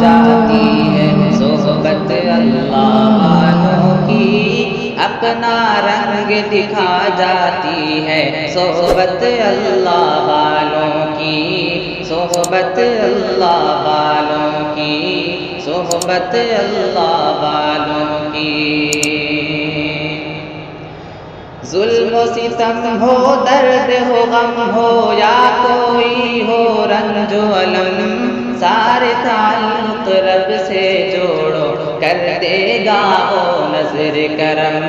جاتی ہے صحبت اللہ والوں کی، اپنا رنگ دکھا جاتی ہے صحبت اللہ والوں کی، صحبت اللہ والوں کی، صحبت اللہ والوں کی۔ ظلم و ستم ہو، درد ہو، غم ہو، یا کوئی ہو رنج و الم، سارے تعلق رب سے جوڑو، کر دے گا وہ نظر کرم،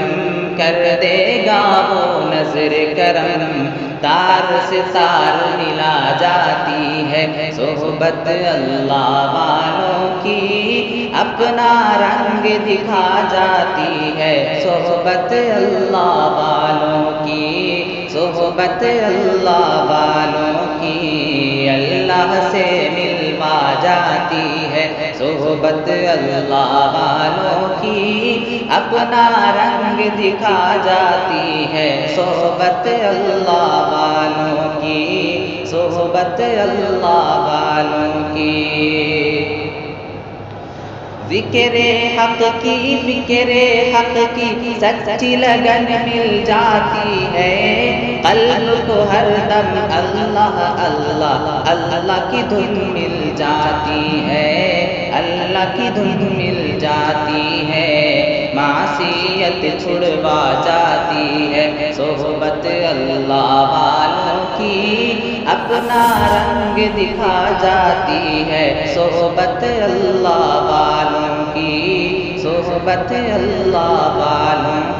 کر دے گا وہ نظر کرم۔ تار سے تار ملا جاتی ہے صحبت اللہ والوں کی، اپنا رنگ دکھا جاتی ہے صحبت اللہ والوں کی، صحبت اللہ والوں کی۔ اللہ سے ملوا جاتی ہے صحبت اللہ والوں کی، اپنا رنگ دکھا جاتی ہے صحبت اللہ والوں کی، صحبت اللہ والوں کی۔ ذکر حق کی، فکر حق کی سچی لگن مل جاتی ہے، قلب کو ہر دم اللہ اللہ اللہ کی دھن مل جاتی ہے، اللہ کی دھن مل جاتی ہے۔ معصیت چھڑوا جاتی ہے صحبت اللہ والوں کی، اپنا رنگ دکھا جاتی ہے صحبت اللہ والوں کی، صحبت اللہ والوں